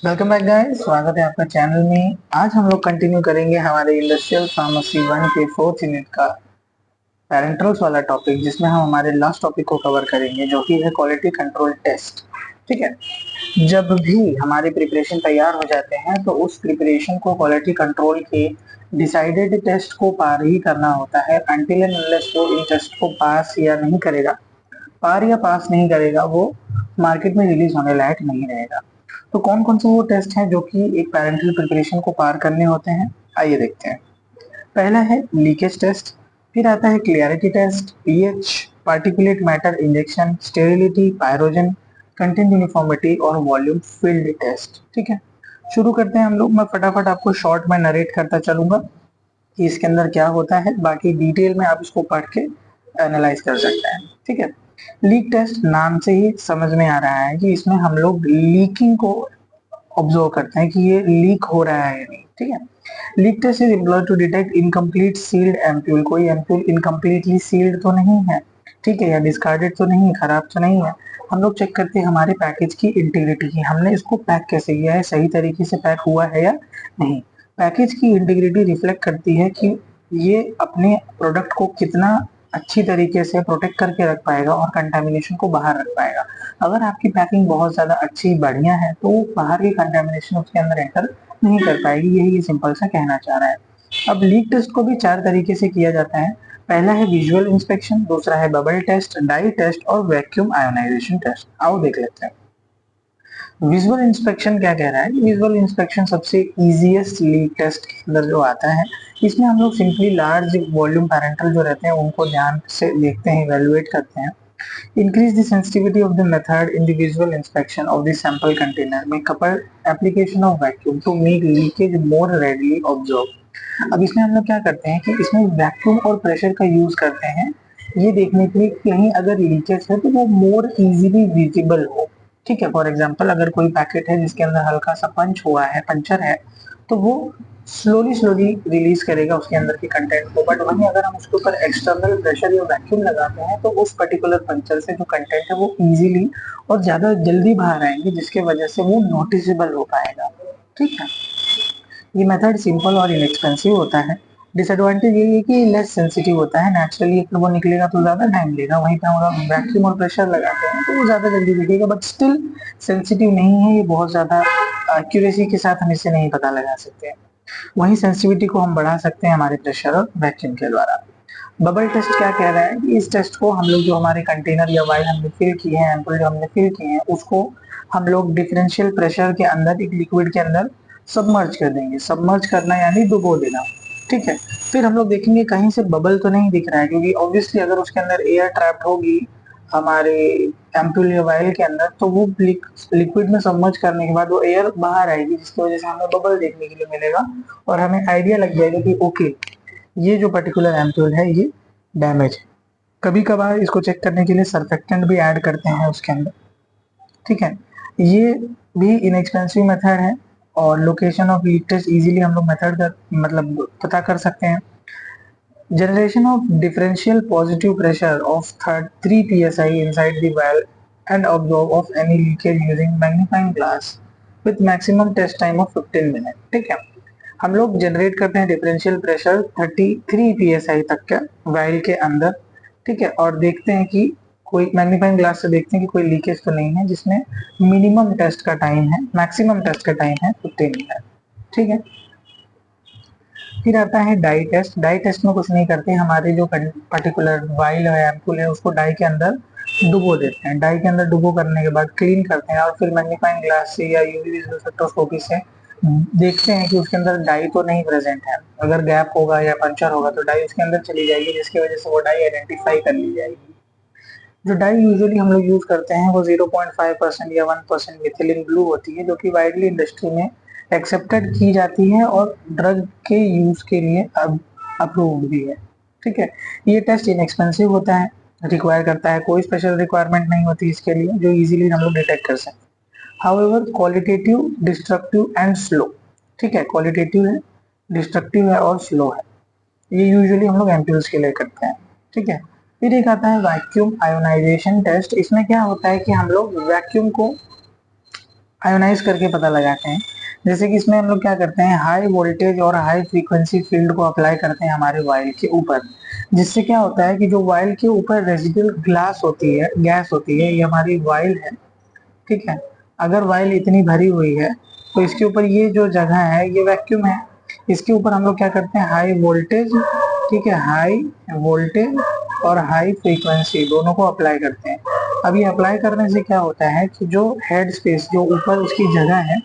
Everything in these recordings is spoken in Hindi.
वेलकम बैक गाइस, स्वागत है आपका चैनल में। आज हम लोग कंटिन्यू करेंगे हमारे इंडस्ट्रियल फार्मेसी 1 के 4th यूनिट का पैरेंटल्स वाला टॉपिक, जिसमें हम हमारे लास्ट टॉपिक को कवर करेंगे जो कि है क्वालिटी कंट्रोल टेस्ट। ठीक है। जब भी हमारे प्रिपरेशन तैयार हो जाते हैं तो उस प्रिपरेशन को क्वालिटी कंट्रोल के डिसाइडेड टेस्ट को पार ही करना होता है। अनटिल एंड अनलेस वो इन टेस्ट को पास या नहीं करेगा, पार या पास नहीं करेगा, वो मार्केट में रिलीज होने लायक नहीं रहेगा। तो कौन कौन से वो टेस्ट हैं जो कि एक पैरेंटल प्रिपरेशन को पार करने होते हैं, आइए देखते हैं। पहला है लीकेज टेस्ट, फिर आता है clarity test, pH, particulate matter injection, sterility, pyrogen, content uniformity और वॉल्यूम फील्ड टेस्ट। ठीक है, शुरू करते हैं हम लोग। मैं फटाफट आपको शॉर्ट में नरेट करता चलूंगा कि इसके अंदर क्या होता है, बाकी डिटेल में आप इसको पढ़ के एनालाइज कर सकते हैं। ठीक है। लीक टेस्ट नाम से ही समझ में आ रहा है कि इसमें हम लोग लीकिंग को ऑब्जर्व करते हैं कि ये लीक हो रहा है या नहीं। ठीक है। Leak test is employed to detect incomplete sealed ampoule. कोई एम्प्यूल इनकम्प्लीटली सील्ड तो नहीं है, ठीक है, या डिस्कार्डेड तो नहीं, खराब तो नहीं है। हम लोग चेक करते हैं हमारे पैकेज की इंटीग्रिटी की, हमने इसको पैक कैसे किया है, सही तरीके से पैक हुआ है या नहीं। पैकेज की इंटीग्रिटी रिफ्लेक्ट करती है कि ये अपने प्रोडक्ट को कितना अच्छी तरीके से प्रोटेक्ट करके रख पाएगा और कंटामिनेशन को बाहर रख पाएगा। अगर आपकी पैकिंग बहुत ज्यादा अच्छी बढ़िया है तो बाहर की कंटामिनेशन उसके अंदर एंटर नहीं कर पाएगी। यही ये सिंपल सा कहना चाह रहा है। अब लीक टेस्ट को भी 4 तरीके से किया जाता है। पहला है विजुअल इंस्पेक्शन, दूसरा है बबल टेस्ट, डाई टेस्ट और वैक्यूम आयोनाइजेशन टेस्ट। आओ देख लेते हैं। विजुअल इंस्पेक्शन क्या कह रहा है। विजुअल इंस्पेक्शन सबसे इजीएस्ट लीक टेस्ट के अंदर जो आता है। इसमें हम लोग सिंपली लार्ज वॉल्यूम पैरेंटल जो रहते हैं उनको ध्यान से देखते हैं, इवेलुएट करते हैं। Increase the sensitivity of the method in the visual inspection of the sample container में coupled application of vacuum to make leakage more readily observed। अब इसमें हम लोग क्या करते हैं कि इसमें वैक्यूम और प्रेशर का यूज करते हैं ये देखने के लिए कि कहीं अगर लीकेज है तो वो मोर इजीली विजिबल हो। ठीक है। फॉर एग्जांपल अगर कोई पैकेट है जिसके अंदर हल्का सा पंच हुआ है, पंचर है, तो वो स्लोली स्लोली रिलीज करेगा उसके अंदर के कंटेंट को। बट वहीं अगर हम उसके ऊपर एक्सटर्नल प्रेशर या वैक्यूम लगाते हैं तो उस पर्टिकुलर पंचर से जो कंटेंट है वो इजीली और ज्यादा जल्दी बाहर आएंगे, जिसके वजह से वो नोटिसेबल हो पाएगा। ठीक है। ये मेथड सिंपल और इनएक्सपेंसिव होता है। डिसएडवांटेज ये है कि लेस सेंसिटिव होता है। नेचुरली अगर वो निकलेगा तो ज्यादा टाइम लेगा, वहीं पे हम अगर वैक्यूम और प्रेशर लगाते हैं तो वो ज्यादा जल्दी दिखेगा, बट स्टिल सेंसिटिव नहीं है ये, बहुत ज्यादा एक्यूरेसी के साथ हम इसे नहीं पता लगा सकते हैं। वहीं सेंसिटिविटी को हम बढ़ा सकते हैं हमारे प्रेशर और वैक्यूम के द्वारा। बबल टेस्ट क्या कह रहा है कि इस टेस्ट को हम लोग जो हमारे कंटेनर या वाइल हमने फिल किए हैं, एम्पुल जो हमने फिल किए हैं, उसको हम लोग डिफरेंशियल प्रेशर के अंदर एक लिक्विड के अंदर सबमर्ज कर देंगे। सबमर्ज करना यानी डुबो देना। ठीक है। फिर हम लोग देखेंगे कहीं से बबल तो नहीं दिख रहा है, क्योंकि ऑब्वियसली अगर उसके अंदर एयर ट्रैप्ड होगी हमारे एम्पुल या वाइल के अंदर तो वो लिक्विड में सबमर्ज करने के बाद वो एयर बाहर आएगी, जिसकी वजह से हमें बबल देखने के लिए मिलेगा और हमें आइडिया लग जाएगा कि ओके, ये जो पर्टिकुलर एम्प्यूल है ये डैमेज है। कभी कभार इसको चेक करने के लिए सरफेक्टेंट भी ऐड करते हैं उसके अंदर। ठीक है। ये भी इनएक्सपेंसिव मेथड है और location of leak test easily हम लोग मेथड का मतलब पता कर सकते हैं। Generation of differential positive pressure of 3 psi inside the valve and absorb of any leakage using magnifying glass with maximum test time of 15 minute. ठीक है। हम लोग जनरेट करते हैं डिफरेंशियल प्रेशर 33 psi तक का वाइल के अंदर। ठीक है। और देखते हैं कि कोई मैग्नीफाइंग ग्लास से देखते हैं कि कोई लीकेज तो नहीं है, जिसमें मिनिमम टेस्ट का टाइम है, मैक्सिमम टेस्ट का टाइम है 15 मिनट। ठीक है। फिर आता है डाई टेस्ट। डाई टेस्ट में कुछ नहीं करते, हमारे जो पर्टिकुलर वाइल है, एम्पुल है, उसको डाई के अंदर डुबो देते हैं। डाई के अंदर डुबो करने के बाद क्लीन करते हैं और फिर मैग्नीफाइंग ग्लास से या यूवी विजुअल स्पेक्ट्रोस्कोपी से देखते हैं कि उसके अंदर डाई तो नहीं प्रेजेंट है। अगर गैप होगा या पंचर होगा तो डाई उसके अंदर चली जाएगी, जिसकी वजह से वो डाई आइडेंटिफाई कर ली जाएगी। जो डाई यूजुअली हम लोग यूज करते हैं वो 0.5% या 1% मिथिलिन ब्लू होती है, जो कि वाइडली इंडस्ट्री में एक्सेप्टेड की जाती है और ड्रग के यूज के लिए अप्रूव्ड भी है। ठीक है। ये टेस्ट इनएक्सपेंसिव होता है, रिक्वायर करता है, कोई स्पेशल रिक्वायरमेंट नहीं होती इसके लिए, जो इजीली हम लोग डिटेक्ट कर सकते हैं। However qualitative, destructive and slow. ठीक है। क्वालिटेटिव है, डिस्ट्रक्टिव है और स्लो है। ये यूजुअली हम लोग एम्प्यूल्स के लिए करते हैं। ठीक है। फिर एक आता है वैक्यूम आयोनाइजेशन टेस्ट। इसमें क्या होता है कि हम लोग वैक्यूम को आयोनाइज करके पता लगाते हैं। जैसे कि इसमें हम लोग क्या करते हैं, हाई वोल्टेज और हाई फ्रीक्वेंसी फील्ड को अप्लाई करते हैं हमारे वायल के ऊपर, जिससे क्या होता है कि जो वायल के ऊपर रेजिडुअल ग्लास होती है, गैस होती है, ये हमारी वायल है, ठीक है। अगर वायल इतनी भरी हुई है तो इसके ऊपर ये जो जगह है ये वैक्यूम है, इसके ऊपर हम लोग क्या करते हैं, हाई वोल्टेज, ठीक है, हाई वोल्टेज और हाई फ्रीक्वेंसी दोनों को अप्लाई करते हैं। अब ये अप्लाई करने से क्या होता है कि जो हेड स्पेस, जो ऊपर उसकी जगह है,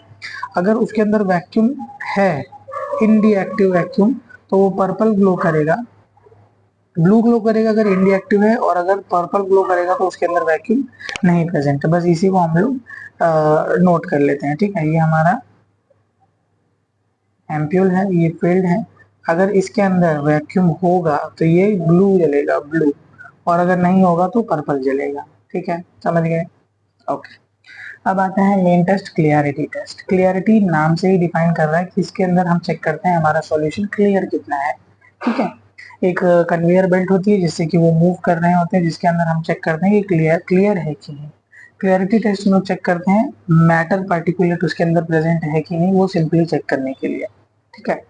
अगर उसके अंदर वैक्यूम है, इनडिएक्टिव वैक्यूम, तो वो पर्पल ग्लो करेगा, ब्लू ग्लो करेगा अगर इनडिएक्टिव है, और अगर पर्पल ग्लो करेगा तो उसके अंदर वैक्यूम नहीं प्रेजेंट है। बस इसी को हम लोग नोट कर लेते हैं, ठीक है। ये हमारा एम्प्यूल है, ये फील्ड है। अगर इसके अंदर वैक्यूम होगा तो ये ब्लू जलेगा, ब्लू, और अगर नहीं होगा तो पर्पल जलेगा, ठीक है, समझ गए। ओके, अब आता है main test, clarity test. Clarity नाम से ही डिफाइन कर रहा है कि इसके अंदर हम चेक करते हैं हमारा सॉल्यूशन क्लियर कितना है, ठीक है। एक कन्वेयर बेल्ट होती है जिससे कि वो मूव कर रहे होते हैं, जिसके अंदर हम चेक करते हैं कि क्लियर क्लियर है कि नहीं। क्लियरिटी टेस्ट में लोग चेक करते हैं मैटर पार्टिकुलेट उसके अंदर प्रेजेंट है कि नहीं, वो सिंपली चेक करने के लिए, ठीक है।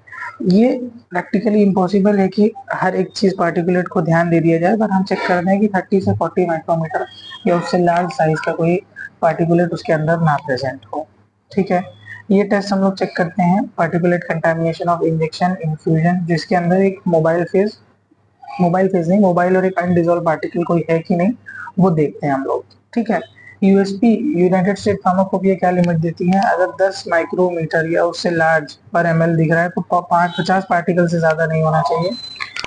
ये प्रैक्टिकली इम्पॉसिबल है कि हर एक चीज पार्टिकुलेट को ध्यान दे दिया जाए, पर हम चेक करते हैं कि 30 से 40 माइक्रोमीटर या उससे लार्ज साइज का कोई पार्टिकुलेट उसके अंदर ना प्रेजेंट हो, ठीक है। ये टेस्ट हम लोग चेक करते हैं particulate contamination of injection infusion, जिसके अंदर एक मोबाइल फेज नहीं, मोबाइल और एक अनडिजॉल्व पार्टिकल कोई है कि नहीं, वो देखते हैं हम लोग, ठीक है। यूएसपी, यूनाइटेड स्टेट फार्माकोपिया क्या लिमिट देती है, अगर 10 माइक्रोमीटर या उससे लार्ज पर एमएल दिख रहा है तो 50 पार्टिकल से ज्यादा नहीं होना चाहिए,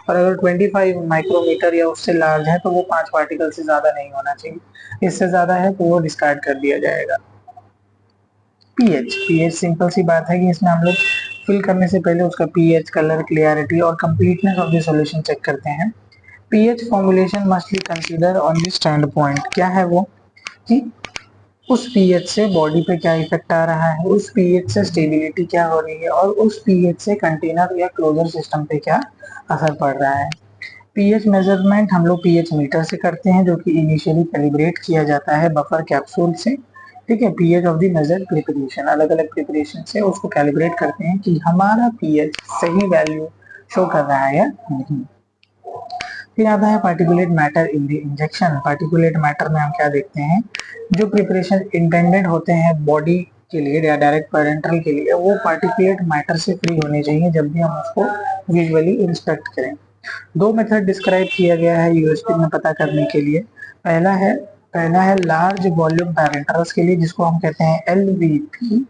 और अगर 25 माइक्रोमीटर या उससे लार्ज है तो वो 5 पार्टिकल से ज्यादा नहीं होना चाहिए, इससे ज्यादा है तो वो डिस्कार्ड कर दिया जाएगा। पीएच सिंपल सी बात है कि इसमें हम लोग फिल करने से पहले उसका पीएच, कलर, क्लियरिटी और completeness of the solution check करते हैं। PH formulation must be consider on the standpoint, क्या है वो कि उस पीएच से बॉडी पे क्या इफेक्ट आ रहा है, उस पीएच से स्टेबिलिटी क्या हो रही है, और उस पीएच से कंटेनर या क्लोजर सिस्टम पे क्या असर पड़ रहा है। पीएच मेजरमेंट हम लोग पीएच मीटर से करते हैं, जो कि इनिशियली कैलिब्रेट किया जाता है बफर कैप्सूल से, ठीक है। PH of the major preparation, अलग अलग प्रिपरेशन से उसको कैलिब्रेट करते हैं कि हमारा पीएच सही वैल्यू शो कर रहा है या नहीं। फिर आता है particulate matter in the injection. Particulate matter में हम क्या देखते हैं, जो प्रिपरेशन इंटेंडेड होते हैं बॉडी के लिए या डायरेक्ट पैरेंटल के लिए, वो पार्टिकुलेट मैटर से फ्री होने चाहिए जब भी हम उसको विजुअली इंस्पेक्ट करें। दो मेथड डिस्क्राइब किया गया है यूएसपी में पता करने के लिए। पहला है लार्ज वॉल्यूम पैरेंटल्स के लिए, जिसको हम कहते हैं एलवीपी,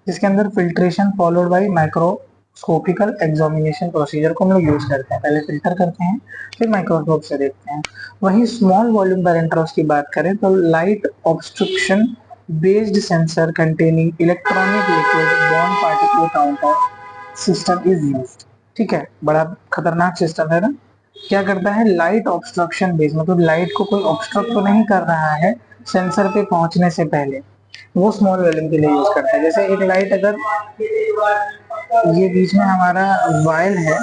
जिसके अंदर filtration followed by microscopical examination procedure को हम लोग यूज करते हैं। पहले फिल्टर करते हैं, फिर माइक्रोस्कोप से देखते हैं। वहीं स्मॉल वॉल्यूम पैरेंटल्स की बात करें तो light obstruction based sensor containing electronic liquid bond particle counter system is used, ठीक है। बड़ा खतरनाक सिस्टम है ना। क्या करता है, लाइट ऑब्स्ट्रक्शन बेस्ड, मतलब लाइट को कोई ऑब्स्ट्रक्ट तो नहीं कर रहा है सेंसर पे पहुंचने से पहले, वो स्मॉल वॉल्यूम के लिए यूज करते हैं। जैसे एक लाइट, अगर ये बीच में हमारा वायल है,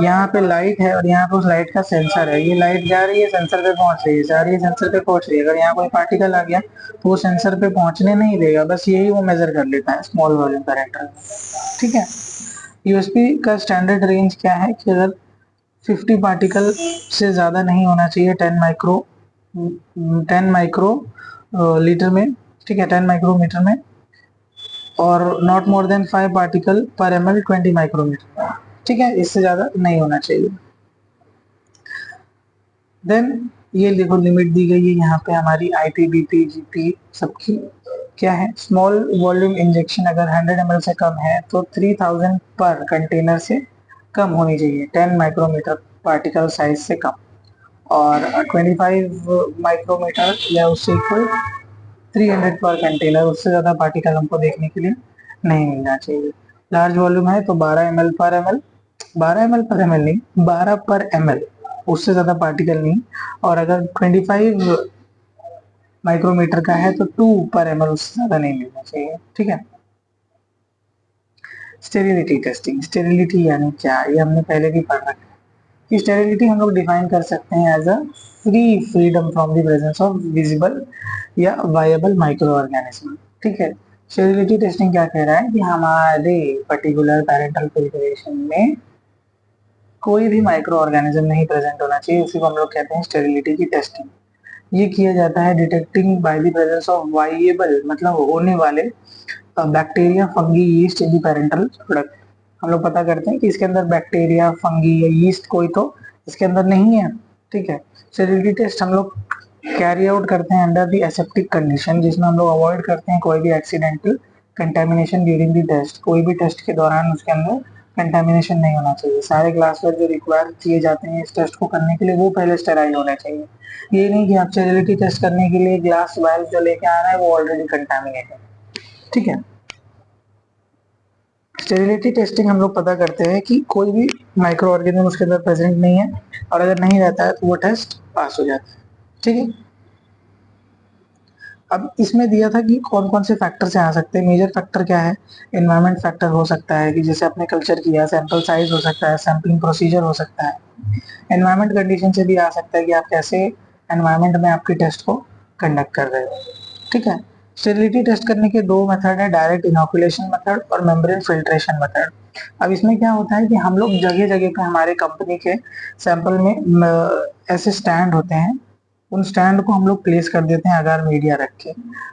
यहाँ पे लाइट है और यहाँ पे उस लाइट का सेंसर है, ये लाइट जा रही है सेंसर पे पहुंच रही है, जा रही है सेंसर पे पहुंच रही है, अगर यहाँ कोई पार्टिकल आ गया तो वो सेंसर पे पहुंचने नहीं देगा, बस यही वो मेजर कर लेता है स्मॉल वॉल्यूम पैरेंटल, ठीक है। यूएसपी का स्टैंडर्ड रेंज क्या है कि अगर 50 पार्टिकल से ज्यादा नहीं होना चाहिए 10 माइक्रो लीटर में, ठीक है, 10 माइक्रोमीटर में, और नॉट मोर देन 5 पार्टिकल पर एमएल 20 माइक्रोमीटर, ठीक है, इससे ज्यादा नहीं होना चाहिए। देन ये देखो लिमिट दी गई है यहाँ पे हमारी आईपीबीपी जीपी सबकी क्या है, स्मॉल वॉल्यूम इंजेक्शन अगर 100 ml से कम है तो 3000 पर कंटेनर से कम होनी चाहिए, 10 माइक्रोमीटर पार्टिकल साइज से कम, और 25 माइक्रोमीटर या उससे इक्वल 300 पर कंटेनर, उससे ज्यादा पार्टिकल हमको देखने के लिए नहीं मिलना चाहिए। लार्ज वॉल्यूम है तो 12 ml पर एमएल, 12 ml पर एमएल नहीं, 12 पर एमएल, उससे ज्यादा पार्टिकल नहीं, और अगर 25 माइक्रोमीटर का है तो 2 पर एमएल, उससे ज्यादा नहीं मिलना चाहिए, ठीक है। स्टेरिलिटी टेस्टिंग, स्टेरिलिटी यानी क्या, ये हमने पहले भी पढ़ रखा है कि स्टेरिलिटी हम लोग डिफाइन कर सकते हैं as a freedom from the presence of visible या वायबल माइक्रो ऑर्गेनिज्म, ठीक है। स्टेरिलिटी टेस्टिंग क्या कह रहा है कि हमारे पर्टिकुलर पैरेंटल प्रिपरेशन में कोई भी माइक्रो ऑर्गेनिज्म नहीं प्रेजेंट होना चाहिए, उसी को हम लोग कहते हैं स्टेरिलिटी की टेस्टिंग। ये किया जाता है detecting by the presence of viable मतलब होने वाले bacteria, fungi, yeast in the parenteral product. हम लोग पता करते हैं कि इसके अंदर बैक्टीरिया, फंगी या यीस्ट कोई तो इसके अंदर नहीं है। ठीक है, स्टेरिलिटी टेस्ट हम लोग कैरी आउट करते हैं अंडर द एसेप्टिक कंडीशन, जिसमें हम लोग अवॉइड करते हैं कोई भी accidental contamination during the test. कोई भी टेस्ट के दौरान उसके अंदर कंटेमिनेशन नहीं होना चाहिए। सारे ग्लासवेयर जो रिक्वायर किए जाते हैं इस टेस्ट को करने के लिए वो पहले स्टेराइल होने चाहिए। ये नहीं कि आप स्टेरिलिटी टेस्ट करने के लिए ग्लास वायल जो लेके आ रहा है वो ऑलरेडी कंटामिनेटेड। ठीक है, स्टेरिलिटी टेस्टिंग हम लोग पता करते हैं कि कोई भी माइक्रो ऑर्गेनिज्म उसके अंदर प्रेजेंट नहीं है, और अगर नहीं रहता है तो वो टेस्ट पास हो जाता है। ठीक है, अब इसमें दिया था कि कौन कौन से फैक्टर से आ सकते हैं। मेजर फैक्टर क्या है, एनवायरमेंट फैक्टर हो सकता है कि जैसे आपने कल्चर किया, सैंपल साइज हो सकता है, सैम्पलिंग प्रोसीजर हो सकता है। एनवायरमेंट कंडीशन से भी आ सकता है कि आप कैसे एनवायरमेंट में आपके टेस्ट को कंडक्ट कर रहे हो। ठीक है, स्टेरिलिटी टेस्ट करने के दो मेथड है, डायरेक्ट इनोकुलेशन मेथड और मेम्ब्रेन फिल्ट्रेशन मेथड। अब इसमें क्या होता है कि हम लोग जगह जगह पे हमारे कंपनी के सैंपल में ऐसे स्टैंड होते हैं, उन स्टैंड को हम लोग प्लेस कर देते हैं अगर मीडिया रख के।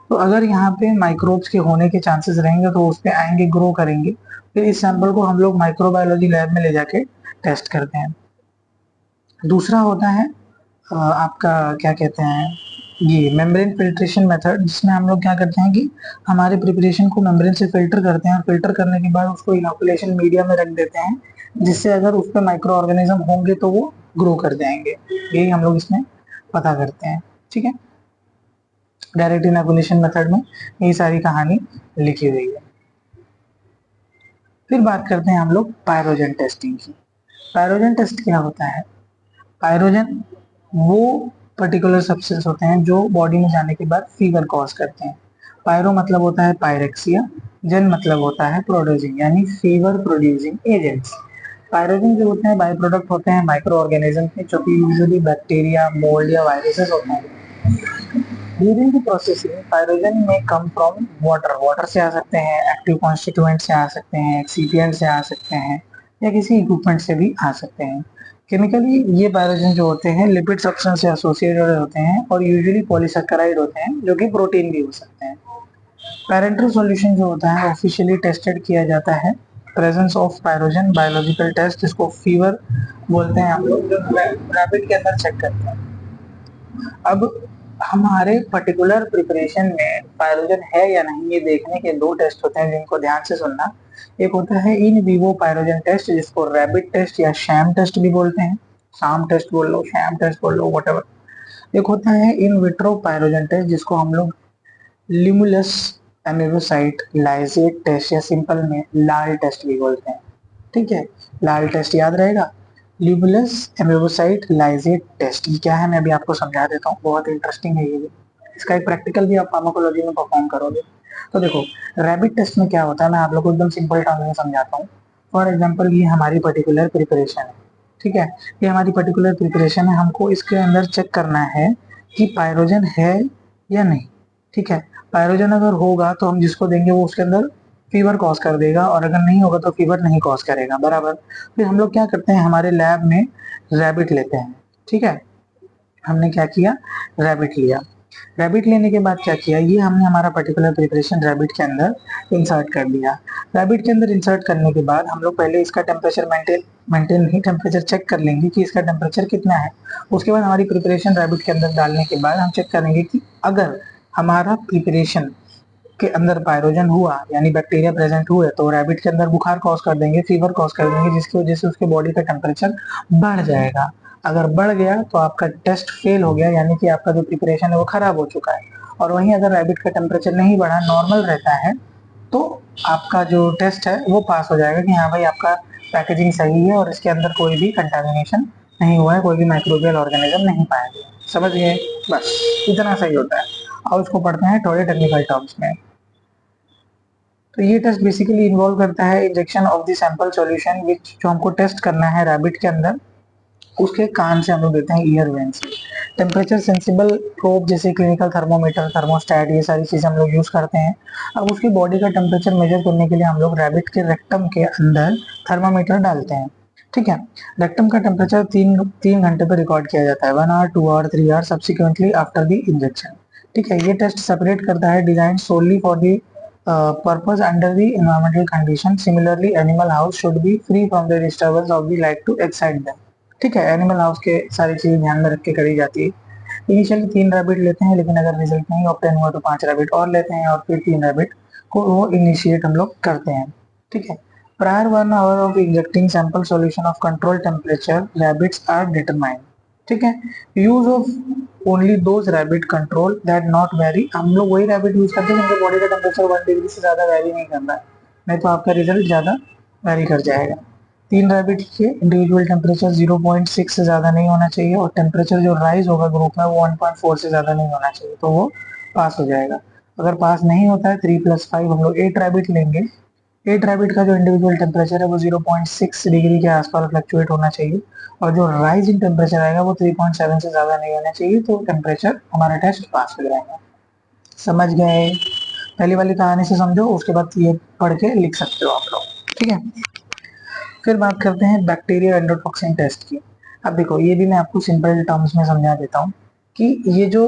तो अगर यहाँ पे माइक्रोब्स के होने के चांसेस रहेंगे तो उस पे आएंगे, ग्रो करेंगे, फिर इस सैंपल को हम लोग माइक्रोबायोलॉजी लैब में ले जाके टेस्ट करते हैं। दूसरा होता है आपका क्या कहते हैं, ये मेम्ब्रेन फिल्ट्रेशन मेथड, जिसमें हम लोग क्या करते हैं कि हमारे प्रिपरेशन को मेम्ब्रेन से फिल्टर करते हैं और फिल्टर करने के बाद उसको इनोकुलेशन मीडिया में रख देते हैं, जिससे अगर उस पर माइक्रो ऑर्गेनिज्म होंगे तो वो ग्रो कर जाएंगे। यही हम लोग इसमें पता करते हैं। ठीक है, डायरेक्ट इनोकुलेशन मेथड में ये सारी कहानी लिखी हुई है। फिर बात करते हैं हम लोग पायरोजन टेस्टिंग की। पायरोजन टेस्ट क्या होता है, पायरोजन वो पर्टिकुलर सब्सटेंस होते हैं जो बॉडी में जाने के बाद फीवर कॉज करते हैं। पायरो मतलब होता है पायरेक्सिया, जन मतलब होता है प्रोड्यूसिंग यानी फीवर प्रोड्यूसिंग एजेंट्स। पायरोजन जो होते हैं बाय प्रोडक्ट होते हैं माइक्रो ऑर्गेनिज्म के, जो कि यूजुअली बैक्टीरिया, मोल्ड या वायरसेस होते हैं। ड्यूरिंग द प्रोसेसिंग पायरोजन में कम फ्रॉम वाटर, वाटर से आ सकते हैं, एक्टिव कॉन्स्टिट्यूएंट से आ सकते हैं, एक्सीपिएंट से आ सकते हैं, या किसी इक्विपमेंट से भी आ सकते हैं। केमिकली ये पायरोजन जो होते हैं लिपिड सब्सटेंस से एसोसिएटेड होते हैं और यूजुअली पॉलीसैकेराइड होते हैं, जो कि प्रोटीन भी हो सकते हैं। पैरेंटल सॉल्यूशन जो होता है ऑफिशियली टेस्टेड किया जाता है presence of pyrogen biological test, जिसको फीवर बोलते हैं हम लोग, जो रैबिट के अंदर चेक करते हैं। अब हमारे पर्टिकुलर प्रिपरेशन में पायरोजन है या नहीं ये देखने के दो टेस्ट होते हैं जिनको ध्यान से सुनना। एक होता है इन विवो पायरोजन टेस्ट, जिसको रैबिट टेस्ट या शैम टेस्ट भी बोलते हैं, शाम टेस्ट बोल लो, शैम टेस्ट बोल लो, व्हाटएवर। एक होता है इन विट्रो पायरोजन टेस्ट, जिसको हम लोग लिमुलस एमिबोसाइट लाइजेट टेस्ट या सिंपल में लाल टेस्ट भी बोलते हैं। ठीक है, लाल टेस्ट याद रहेगा, ल्यूबुलस एमिबोसाइट लाइजेट टेस्ट। ये क्या है मैं अभी आपको समझा देता हूँ, बहुत इंटरेस्टिंग है ये भी। इसका एक प्रैक्टिकल भी आप फार्माकोलॉजी में परफॉर्म करोगे। तो देखो रैबिट टेस्ट में क्या होता है, मैं आप लोग को एकदम सिंपल टर्म में समझाता हूँ। फॉर एग्जाम्पल ये हमारी पर्टिकुलर प्रिपरेशन है, ठीक है, ये हमारी पर्टिकुलर प्रिपरेशन है, हमको इसके अंदर चेक करना है कि पायरोजन है या नहीं। ठीक है, पायरोजन अगर होगा तो हम जिसको देंगे वो उसके अंदर फीवर कॉज कर देगा, और अगर नहीं होगा तो फीवर नहीं कॉज करेगा, बराबर। फिर हम लोग क्या करते हैं, हमारे लैब में रैबिट लेते हैं। ठीक है, हमने क्या किया, रैबिट लिया। रैबिट लेने के बाद क्या किया, ये हमने हमारा पर्टिकुलर प्रिपरेशन रैबिट के अंदर इंसर्ट कर दिया। रैबिट के अंदर इंसर्ट करने के बाद हम लोग पहले इसका टेम्परेचर मेंटेन नहीं, टेम्परेचर चेक कर लेंगे कि इसका टेम्परेचर कितना है। उसके बाद हमारी प्रिपरेशन रैबिट के अंदर डालने के बाद हम चेक करेंगे कि अगर हमारा प्रिपरेशन के अंदर पायरोजन हुआ यानी बैक्टीरिया प्रेजेंट हुए तो रैबिट के अंदर बुखार कॉज कर देंगे, फीवर कॉज कर देंगे, जिसकी वजह से उसके बॉडी का टेम्परेचर बढ़ जाएगा। अगर बढ़ गया तो आपका टेस्ट फेल हो गया, यानी कि आपका जो प्रिपरेशन है वो खराब हो चुका है। और वहीं अगर रैबिट का टेम्परेचर नहीं बढ़ा, नॉर्मल रहता है, तो आपका जो टेस्ट है वो पास हो जाएगा कि हाँ भाई आपका पैकेजिंग सही है और इसके अंदर कोई भी कंटामिनेशन नहीं हुआ है, कोई भी माइक्रोबियल ऑर्गेनिज्म नहीं पाया गया। समझ गए, बस इतना सही होता है। और उसको पढ़ते हैं थोड़े टेक्निकल टर्म्स में। तो ये टेस्ट बेसिकली इन्वॉल्व करता है injection of the sample solution, which जो हमको टेस्ट करना है रैबिट के अंदर, उसके कान से हम लोग देते हैं ईयर वेन से। टेम्परेचर सेंसिबल प्रोब जैसे क्लिनिकल थर्मोमीटर, थर्मोस्टेट, ये सारी चीज़ें हम लोग यूज़ करते हैं। अब उसकी बॉडी का टेम्परेचर मेजर करने के लिए हम लोग रैबिट के रेक्टम के अंदर थर्मामीटर डालते हैं। ठीक है, रेक्टम का टेम्परेचर तीन घंटे पर रिकॉर्ड किया जाता है, 1 hour, 2 hour, 3 hour subsequently after the injection. ठीक है, ये टेस्ट सेपरेट करता है design solely for the purpose under the environmental condition. Similarly, animal house should be free from the disturbance of the light to excite them. ठीक है, एनिमल हाउस के सारी चीजें ध्यान में रख के करी जाती है। इनिशियली 3 रैबिट लेते हैं, लेकिन अगर रिजल्ट नहीं ऑब्टेन हुआ तो 5 रैबिट और लेते हैं और फिर 3 रैबिट को वो इनिशिएट हम लोग करते हैं। ठीक है, prior 1 hour of injecting sample solution of control temperature rabbits are determined. ठीक है, use of only those rabbit control that not very. हम लोग वही रैबिट यूज करते हैं जिनके बॉडी का टेम्परेचर 1 डिग्री से ज्यादा वेरी नहीं कर रहा है, नहीं तो आपका रिजल्ट ज्यादा वेरी कर जाएगा। 3 रैबिट के इंडिविजुअल टेम्परेचर 0.6 से ज्यादा नहीं होना चाहिए और टेम्परेचर जो राइज होगा ग्रुप में वो 1.4 से ज्यादा नहीं होना चाहिए, तो वो पास हो जाएगा। अगर पास नहीं होता है 3+5 हम लोग 8 रैबिट लेंगे। 8 रैबिट का जो इंडिविजुअल टेम्परेचर है वो 0.6 डिग्री के आसपास फ्लक्चुएट होना चाहिए और जो राइजिंग टेम्परेचर आएगा वो 3.7 से ज्यादा नहीं होना चाहिए, तो टेम्परेचर हमारा टेस्ट पास हो जाएगा। समझ गए? पहली वाली कहानी से समझो, उसके बाद ये पढ़ के लिख सकते हो आप लोग। ठीक है, फिर बात करते हैं बैक्टीरिया एंडोटॉक्सिन टेस्ट की। अब देखो, ये भी मैं आपको सिंपल टर्म्स में समझा देता हूँ कि ये जो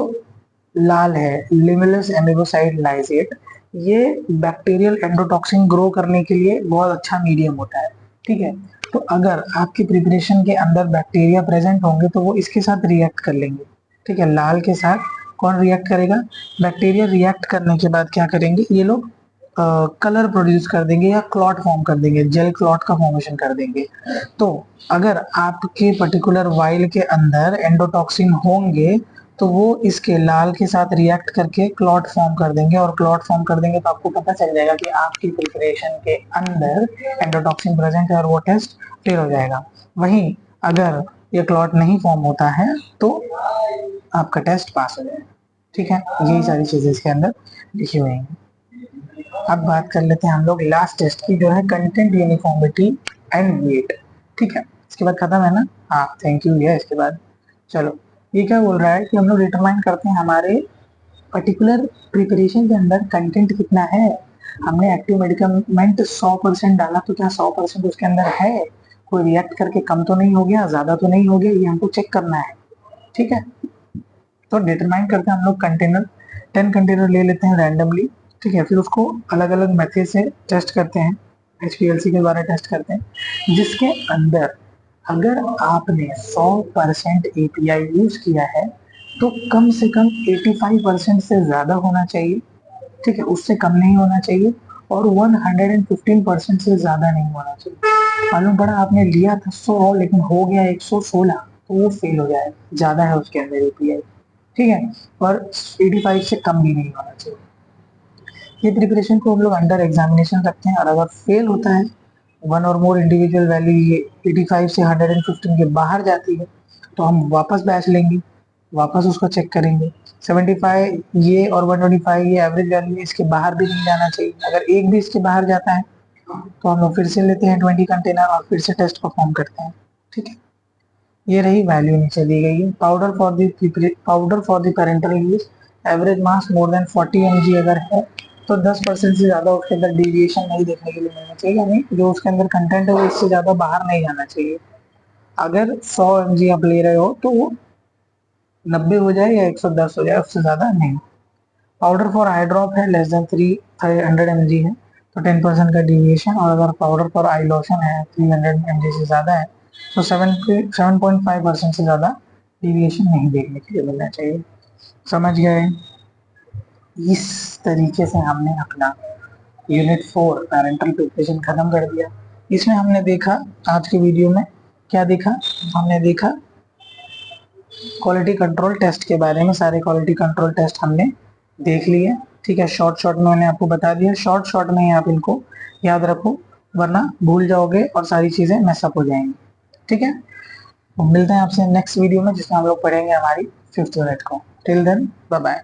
लाल है लिमिलस एमिबोसाइड लाइजेट, ये बैक्टीरियल एंडोटॉक्सिन ग्रो करने के लिए बहुत अच्छा मीडियम होता है। ठीक है, तो अगर आपके प्रिपरेशन के अंदर बैक्टीरिया प्रेजेंट होंगे तो वो इसके साथ रिएक्ट कर लेंगे। ठीक है, लाल के साथ कौन रिएक्ट करेगा? बैक्टीरिया रिएक्ट करने के बाद क्या करेंगे ये लोग? कलर प्रोड्यूस कर देंगे या क्लॉट फॉर्म कर देंगे, जेल क्लॉट का फॉर्मेशन कर देंगे। तो अगर आपके पर्टिकुलर वाइल के अंदर एंडोटॉक्सिन होंगे तो वो इसके लाल के साथ रिएक्ट करके क्लॉट फॉर्म कर देंगे, और क्लॉट फॉर्म कर देंगे तो आपको पता चल जाएगा कि आपकी प्रिपरेशन के अंदर एंडोटॉक्सिन प्रेजेंट है और वो टेस्ट फेल हो जाएगा। वहीं अगर ये क्लॉट नहीं फॉर्म होता है तो आपका टेस्ट पास हो जाएगा। ठीक है, यही सारी चीजें इसके अंदर लिखी हुई हैं। अब बात कर लेते हैं हम लोग लास्ट टेस्ट की, जो है कंटेंट यूनिफॉर्मिटी एंड वेट। ठीक है, इसके बाद खत्म है ना? हाँ, थैंक यू। है इसके बाद चलो, ये क्या बोल रहा है कि हम लोग डिटरमाइन करते हैं हमारे पर्टिकुलर प्रिपरेशन के अंदर कंटेंट कितना है। हमने एक्टिव मेडिकमेंट 100% डाला तो क्या 100% उसके अंदर है? कोई रिएक्ट करके कम तो नहीं हो गया, ज्यादा तो नहीं हो गया, ये हमको चेक करना है। ठीक है, तो डिटरमाइन करके हम लोग कंटेनर 10 कंटेनर ले लेते हैं रैंडमली। ठीक है, फिर उसको अलग अलग मेथड से टेस्ट करते हैं, HPLC के द्वारा टेस्ट करते हैं, जिसके अंदर अगर आपने 100% API यूज किया है तो कम से कम 85% से ज्यादा होना चाहिए। ठीक है, उससे कम नहीं होना चाहिए और 115% से ज्यादा नहीं होना चाहिए। मालूम पड़ा आपने लिया था 100 लेकिन हो गया 116, तो वो फेल हो जाए, ज्यादा है उसके अंदर API। ठीक है, और 85 से कम भी नहीं होना चाहिए। ये प्रिपरेशन को हम लोग अंडर एग्जामिनेशन रखते हैं और अगर फेल होता है, 1 और मोर इंडिविजुअल वैल्यू ये 85 से 115 के बाहर जाती है, तो हम वापस बैच लेंगे, वापस उसको चेक करेंगे। 75 ये और 125 ये एवरेज वैल्यू, इसके बाहर भी नहीं जाना चाहिए। अगर एक भी इसके बाहर जाता है तो हम लोग फिर से लेते हैं 20 कंटेनर और फिर से टेस्ट परफॉर्म करते हैं। ठीक है, ये रही वैल्यू नीचे दी गई है। Powder for the parental use, average mass more than 40 mg अगर है तो 10% से ज्यादा उसके अंदर डिविएशन नहीं देखने के लिए मिलना चाहिए, यानी जो उसके अंदर कंटेंट है वो इससे ज्यादा बाहर नहीं जाना चाहिए। अगर 100 mg आप ले रहे हो तो वो 90 हो जाए या 110 हो जाए, उससे ज्यादा नहीं। पाउडर फॉर आई ड्रॉप है लेस देन 300 mg है तो 10% का डिविएशन, और अगर पाउडर फॉर आई लोशन है 300 mg से ज्यादा है तो 7.5% से ज्यादा डिविएशन नहीं देखने के लिए मिलना चाहिए। समझ गए? इस तरीके से हमने अपना यूनिट 4 पैरेंटल प्रिपरेशन खत्म कर दिया। इसमें हमने देखा, आज के वीडियो में क्या देखा? हमने देखा क्वालिटी कंट्रोल टेस्ट के बारे में, सारे क्वालिटी कंट्रोल टेस्ट हमने देख लिए। ठीक है, शॉर्ट में मैंने आपको बता दिया, शॉर्ट में आप इनको याद रखो वरना भूल जाओगे और सारी चीजें मैसअप हो जाएंगी। ठीक है, तो मिलते हैं आपसे नेक्स्ट वीडियो में जिसमें हम लोग पढ़ेंगे हमारी 5th यूनिट को। Till then bye bye.